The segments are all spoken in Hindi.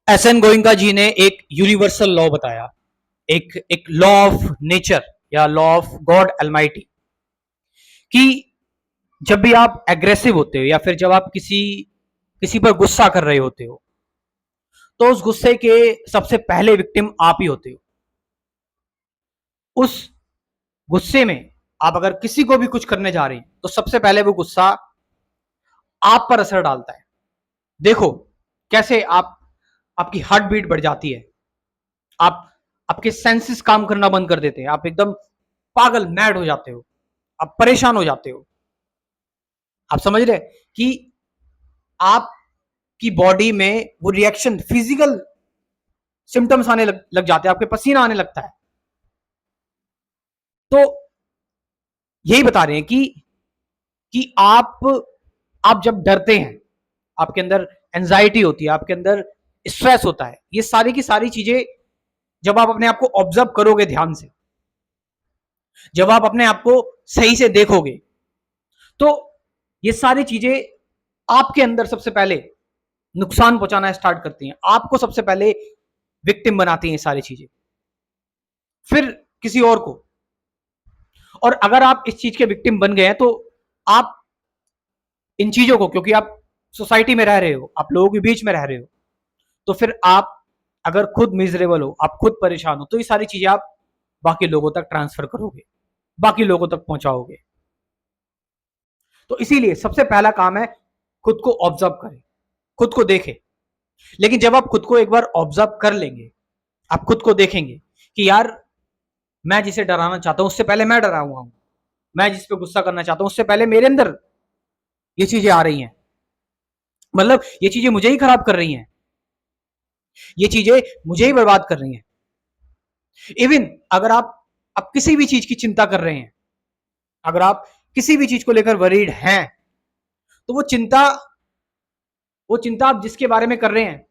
एसएन गोइंका जी ने एक यूनिवर्सल लॉ बताया, एक लॉ ऑफ नेचर या लॉ ऑफ गॉड अलमाइटी, कि जब भी आप एग्रेसिव होते हो या फिर जब आप किसी पर गुस्सा कर रहे होते हो, तो उस गुस्से के सबसे पहले विक्टिम आप ही होते हो। उस गुस्से में आप अगर किसी को भी कुछ करने जा रहे हैं तो सबसे पहले वो गुस्सा आप पर असर डालता है। देखो कैसे आपकी हार्ट बीट बढ़ जाती है, आप आपके सेंसेस काम करना बंद कर देते हैं, आप एकदम पागल मैड हो जाते हो, आप परेशान हो जाते हो। आप समझ रहे कि आपकी बॉडी में वो रिएक्शन, फिजिकल सिम्टम्स आने लग जाते हैं, आपके पसीना आने लगता है। तो यही बता रहे हैं कि आप जब डरते हैं, आपके अंदर एंजाइटी होती है, आपके अंदर स्ट्रेस होता है, ये सारी की सारी चीजें जब आप अपने आप को ऑब्जर्व करोगे ध्यान से, जब आप अपने आप को सही से देखोगे, तो ये सारी चीजें आपके अंदर सबसे पहले नुकसान पहुंचाना स्टार्ट करती हैं, आपको सबसे पहले विक्टिम बनाती हैं ये सारी चीजें, फिर किसी और को। और अगर आप इस चीज के विक्टिम बन गए हैं तो आप इन चीजों को, क्योंकि आप सोसाइटी में रह रहे हो, आप लोगों के बीच में रह रहे हो, तो फिर आप अगर खुद मिजरेबल हो, आप खुद परेशान हो, तो ये सारी चीजें आप बाकी लोगों तक ट्रांसफर करोगे, बाकी लोगों तक पहुंचाओगे। तो इसीलिए सबसे पहला काम है खुद को ऑब्जर्व करें, खुद को देखें। लेकिन जब आप खुद को एक बार ऑब्जर्व कर लेंगे, आप खुद को देखेंगे कि यार मैं जिसे डराना चाहता हूं उससे पहले मैं डरा हुआ हूं, मैं जिस पे गुस्सा करना चाहता हूं उससे पहले मेरे अंदर ये चीजें आ रही हैं, मतलब ये चीजें मुझे ही खराब कर रही हैं, ये चीजें मुझे ही बर्बाद कर रही हैं। इवन अगर आप किसी भी चीज की चिंता कर रहे हैं, अगर आप किसी भी चीज को लेकर वरीड हैं, तो वो चिंता आप जिसके बारे में कर रहे हैं,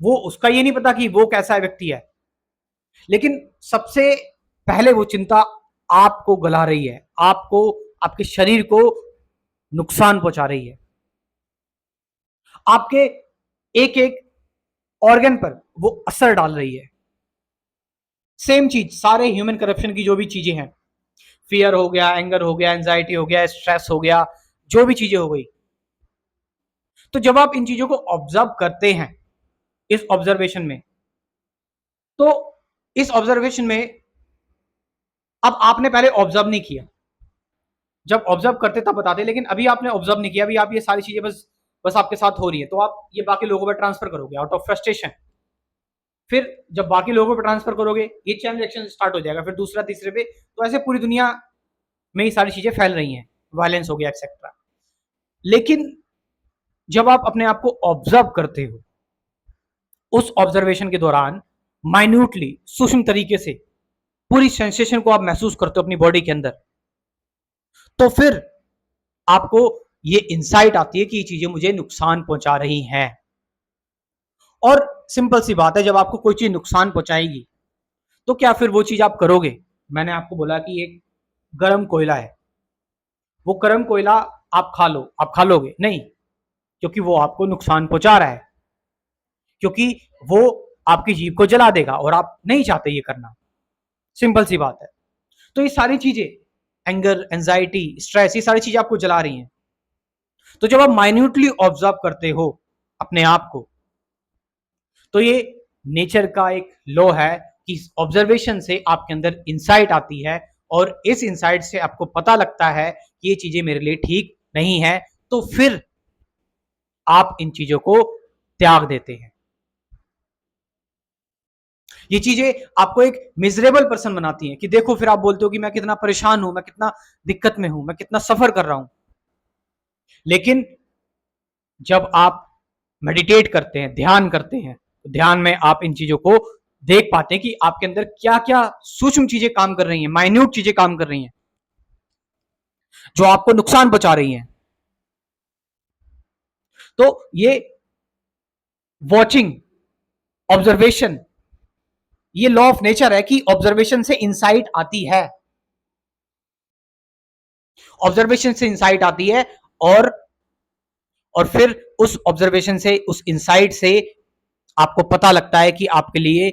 वो उसका ये नहीं पता कि वो कैसा व्यक्ति है, लेकिन सबसे पहले वो चिंता आपको गला रही है, आपको, आपके शरीर को नुकसान पहुंचा रही है, आपके एक एक ऑर्गन पर वो असर डाल रही है। सेम चीज सारे ह्यूमन करप्शन की जो भी चीजें हैं, फियर हो गया, एंगर हो गया, एंजाइटी हो गया, स्ट्रेस हो गया, जो भी चीजें हो गई, तो जब आप इन चीजों को ऑब्जर्व करते हैं इस ऑब्जर्वेशन में, तो इस ऑब्जर्वेशन में अब आपने पहले ऑब्जर्व नहीं किया, जब ऑब्जर्व करते तब बताते, लेकिन अभी आपने ऑब्जर्व नहीं किया, अभी आप ये सारी चीजें बस बस आपके साथ हो रही है, तो आप ये बाकी लोगों पर ट्रांसफर करोगे आउट ऑफ फ्रस्ट्रेशन। फिर जब बाकी लोगों पर ट्रांसफर करोगे, ये चैन रिएक्शन स्टार्ट हो जाएगा, फिर दूसरा तीसरे पे, तो ऐसे पूरी दुनिया में ये सारी चीजें फैल रही हैं, वायलेंस हो गया एक्सेट्रा। लेकिन जब आप अपने आप को ऑब्जर्व करते हो, उस ऑब्जर्वेशन के दौरान माइन्यूटली, सूक्ष्म तरीके से पूरी सेंसेशन को आप महसूस करते हो अपनी बॉडी के अंदर, तो फिर आपको ये इंसाइट आती है कि ये चीजें मुझे नुकसान पहुंचा रही हैं। और सिंपल सी बात है, जब आपको कोई चीज नुकसान पहुंचाएगी तो क्या फिर वो चीज आप करोगे? मैंने आपको बोला कि एक गर्म कोयला है, वो गर्म कोयला आप खा लो, आप खा लोगे नहीं, क्योंकि वो आपको नुकसान पहुंचा रहा है, क्योंकि वो आपकी जीभ को जला देगा और आप नहीं चाहते ये करना। सिंपल सी बात है। तो ये सारी चीजें, एंगर, एंजाइटी, स्ट्रेस, ये सारी चीजें आपको जला रही हैं। तो जब आप माइन्यूटली ऑब्जर्व करते हो अपने आप को, तो ये नेचर का एक लॉ है कि ऑब्जर्वेशन से आपके अंदर इंसाइट आती है, और इस इंसाइट से आपको पता लगता है कि ये चीजें मेरे लिए ठीक नहीं है, तो फिर आप इन चीजों को त्याग देते हैं। ये चीजें आपको एक मिजरेबल पर्सन बनाती हैं, कि देखो फिर आप बोलते हो कि मैं कितना परेशान हूं, मैं कितना दिक्कत में हूं, मैं कितना सफर कर रहा हूं। लेकिन जब आप मेडिटेट करते हैं, ध्यान करते हैं, तो ध्यान में आप इन चीजों को देख पाते हैं कि आपके अंदर क्या क्या सूक्ष्म चीजें काम कर रही हैं, माइन्यूट चीजें काम कर रही हैं, जो आपको नुकसान पहुंचा रही हैं। तो ये वॉचिंग, ऑब्जर्वेशन, ये लॉ ऑफ नेचर है कि ऑब्जर्वेशन से इंसाइट आती है, ऑब्जर्वेशन से इंसाइट आती है, और फिर उस ऑब्जर्वेशन से, उस इंसाइट से आपको पता लगता है कि आपके लिए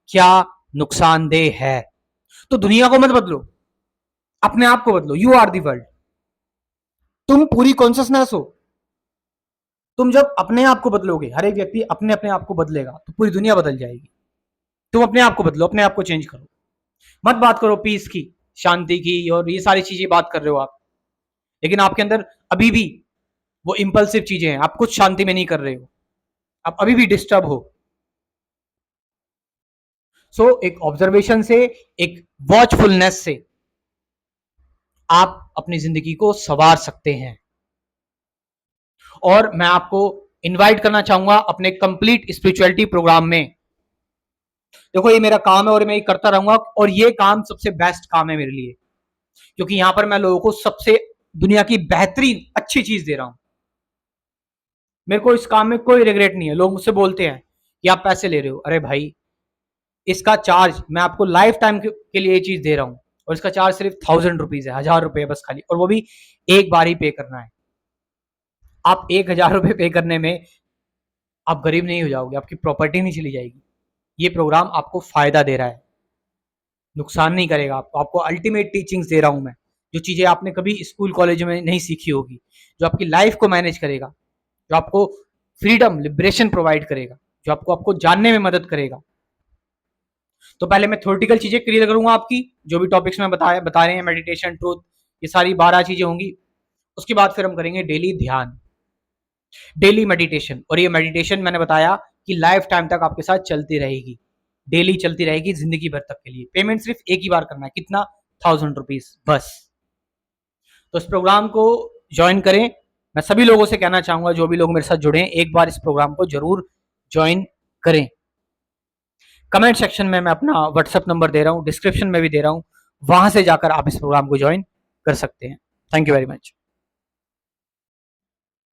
क्या नुकसानदेह है। तो दुनिया को मत बदलो, अपने आप को बदलो। यू आर दी वर्ल्ड, तुम पूरी कॉन्शियसनेस हो। तुम जब अपने आप को बदलोगे, हर एक व्यक्ति अपने अपने आप को बदलेगा, तो पूरी दुनिया बदल जाएगी। तुम अपने आप को बदलो, अपने आप को चेंज करो। मत बात करो पीस की, शांति की और ये सारी चीजें बात कर रहे हो आप, लेकिन आपके अंदर अभी भी वो इंपल्सिव चीजें हैं, आप कुछ शांति में नहीं कर रहे हो, आप अभी भी डिस्टर्ब हो। सो एक ऑब्जर्वेशन से, एक वॉचफुलनेस से आप अपनी जिंदगी को संवार सकते हैं। और मैं आपको इनवाइट करना चाहूंगा अपने कंप्लीट स्पिरिचुअलिटी प्रोग्राम में। देखो ये मेरा काम है और मैं ये करता रहूंगा, और ये काम सबसे बेस्ट काम है मेरे लिए, क्योंकि यहां पर मैं लोगों को सबसे दुनिया की बेहतरीन अच्छी चीज दे रहा हूं। मेरे को इस काम में कोई रिग्रेट नहीं है। लोग मुझसे बोलते हैं कि आप पैसे ले रहे हो, अरे भाई इसका चार्ज, मैं आपको लाइफ टाइम के लिए ये चीज दे रहा हूं, और इसका चार्ज सिर्फ 1000 रुपीज है, 1000 रुपए बस खाली, और वो भी एक बार ही पे करना है। आप 1000 रुपए पे करने में आप गरीब नहीं हो जाओगे, आपकी प्रॉपर्टी नहीं चली जाएगी। ये प्रोग्राम आपको फायदा दे रहा है, नुकसान नहीं करेगा आपको। आपको अल्टीमेट टीचिंग्स दे रहा हूं मैं, जो चीजें आपने कभी स्कूल कॉलेज में नहीं सीखी होगी, जो आपकी लाइफ को मैनेज करेगा, जो आपको फ्रीडम लिबरेशन प्रोवाइड करेगा, जो आपको आपको जानने में मदद करेगा। तो पहले मैं थ्योरेटिकल चीजें क्लियर करूंगा आपकी, जो भी टॉपिक्स में बता रहे हैं, मेडिटेशन, ट्रूथ, ये सारी 12 चीजें होंगी। उसके बाद फिर हम करेंगे डेली ध्यान, डेली मेडिटेशन। और ये मेडिटेशन मैंने बताया कि लाइफ टाइम तक आपके साथ चलती रहेगी, डेली चलती रहेगी जिंदगी भर तक के लिए। पेमेंट सिर्फ एक ही बार करना है, कितना? 1000 रुपीज बस। तो इस प्रोग्राम को ज्वाइन करें। मैं सभी लोगों से कहना चाहूंगा, जो भी लोग मेरे साथ जुड़े हैं, एक बार इस प्रोग्राम को जरूर ज्वाइन करें। कमेंट सेक्शन में मैं अपना व्हाट्सएप नंबर दे रहा हूं, डिस्क्रिप्शन में भी दे रहा हूं, वहां से जाकर आप इस प्रोग्राम को ज्वाइन कर सकते हैं। Thank you very much.